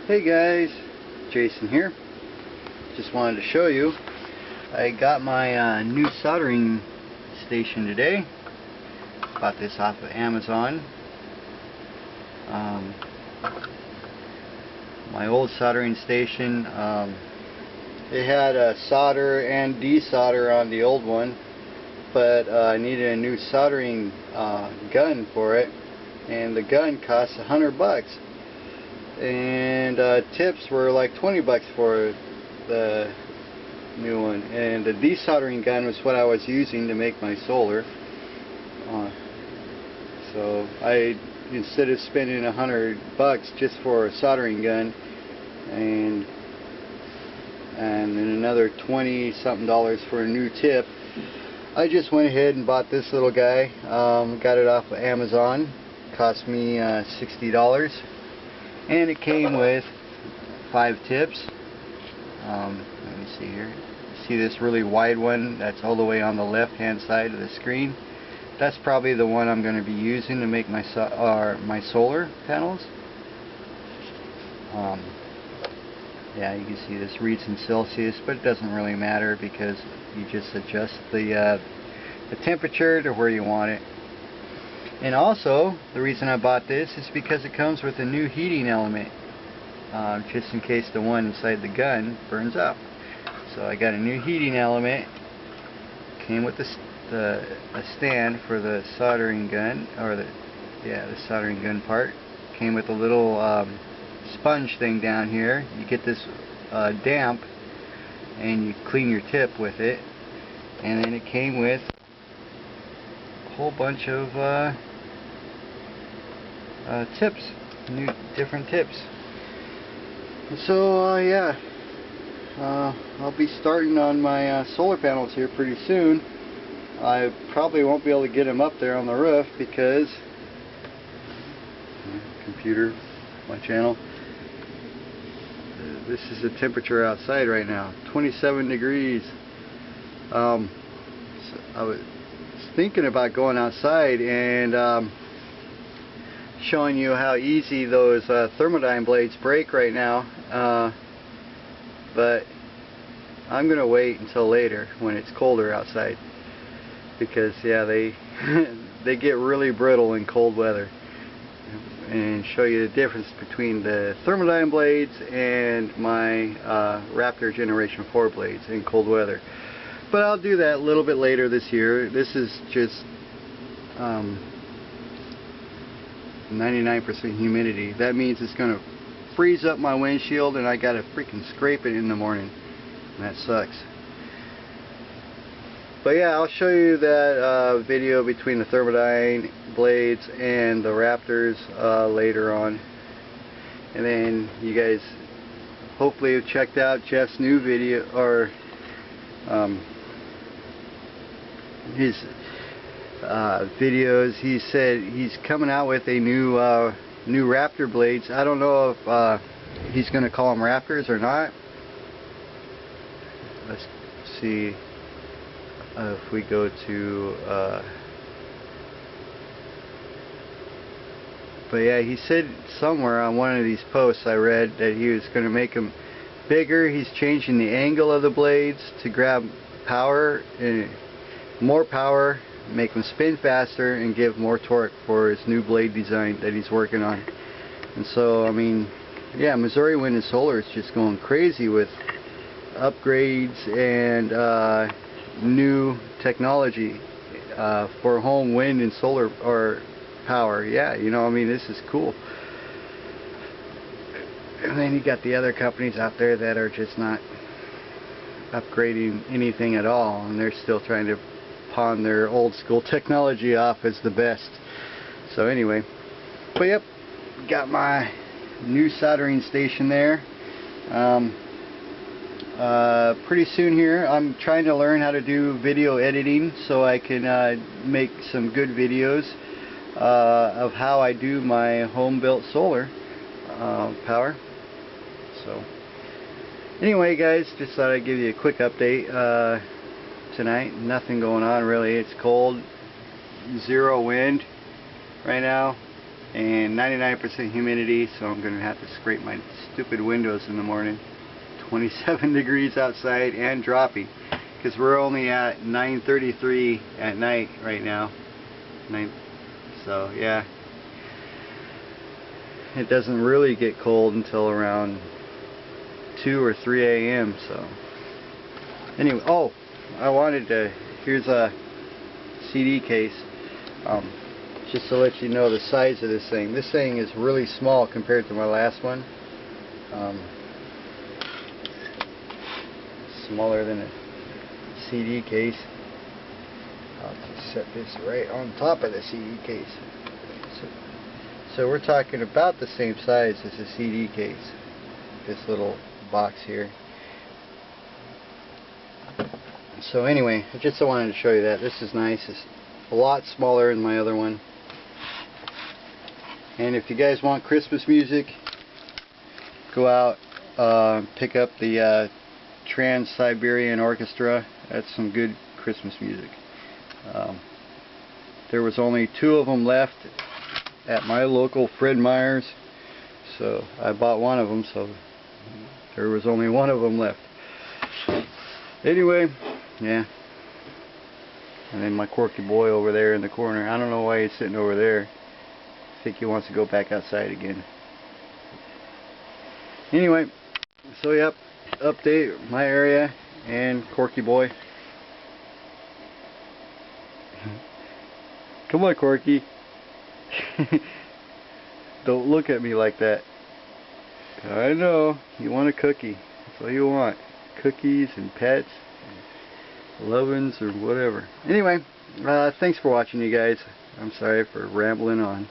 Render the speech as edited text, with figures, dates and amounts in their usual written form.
Hey guys, Jason here. Just wanted to show you I got my new soldering station today. Bought this off of Amazon. My old soldering station, it had a solder and desolder on the old one, but I needed a new soldering gun for it, and the gun cost $100. And tips were like $20 for the new one, and the desoldering gun was what I was using to make my solar. So I, instead of spending $100 just for a soldering gun and then another 20 something dollars for a new tip, I just went ahead and bought this little guy. Got it off of Amazon. Cost me $60. And it came with 5 tips. Let me see here. See this really wide one that's all the way on the left hand side of the screen? That's probably the one I'm going to be using to make my solar panels. Yeah, you can see this reads in Celsius, but it doesn't really matter because you just adjust the temperature to where you want it. And also, the reason I bought this is because it comes with a new heating element, just in case the one inside the gun burns up. So I got a new heating element. Came with a stand for the soldering gun, or the soldering gun part. Came with a little sponge thing down here. You get this damp, and you clean your tip with it. And then it came with a whole bunch of tips, different tips. So yeah, I'll be starting on my solar panels here pretty soon. I probably won't be able to get them up there on the roof because computer, my channel. This is the temperature outside right now, 27 degrees. So I was thinking about going outside and showing you how easy those thermodyne blades break right now, but I'm gonna wait until later when it's colder outside, because yeah, they they get really brittle in cold weather, and show you the difference between the thermodyne blades and my Raptor Generation 4 blades in cold weather. But I'll do that a little bit later this year. This is just 99% humidity. That means it's going to freeze up my windshield and I got to freaking scrape it in the morning. And that sucks. But yeah, I'll show you that video between the thermodyne blades and the Raptors later on. And then you guys hopefully have checked out Jeff's new video, or his videos. He said he's coming out with a new Raptor blades. I don't know if he's going to call them Raptors or not. Let's see if we go to but yeah, he said somewhere on one of these posts I read that he was going to make them bigger. He's changing the angle of the blades to grab power, and more power, make them spin faster, and give more torque for his new blade design that he's working on. And so, I mean, yeah, Missouri Wind and Solar is just going crazy with upgrades and new technology for home wind and solar or power. Yeah, you know, I mean, this is cool. And then you got the other companies out there that are just not upgrading anything at all, and they're still trying to pawn their old school technology off as the best. So anyway, but yep, got my new soldering station there. Pretty soon here I'm trying to learn how to do video editing so I can make some good videos of how I do my home built solar power. So anyway guys, just thought I'd give you a quick update tonight. Nothing going on really. It's cold, 0 wind right now. and 99% humidity, so I'm going to have to scrape my stupid windows in the morning. 27 degrees outside and dropping, because we're only at 9:33 at night right now. So yeah, it doesn't really get cold until around 2 or 3 a.m. So anyway, oh, I wanted to, here's a CD case, just to let you know the size of this thing. This thing is really small compared to my last one. Smaller than a CD case. I'll just set this right on top of the CD case. So we're talking about the same size as a CD case, this little box here. So anyway, I just wanted to show you that. This is nice. It's a lot smaller than my other one. And if you guys want Christmas music, go out, pick up the Trans-Siberian Orchestra. That's some good Christmas music. There was only 2 of them left at my local Fred Meyer's, so I bought one of them, so there was only 1 of them left. Anyway, yeah. And then my quirky boy over there in the corner. I don't know why he's sitting over there. I think he wants to go back outside again. Anyway, so yep, update my area and Corky boy. Come on, Corky. Don't look at me like that. I know you want a cookie. That's all you want. Cookies and pets, and lovin's or whatever. Anyway, thanks for watching, you guys. I'm sorry for rambling on.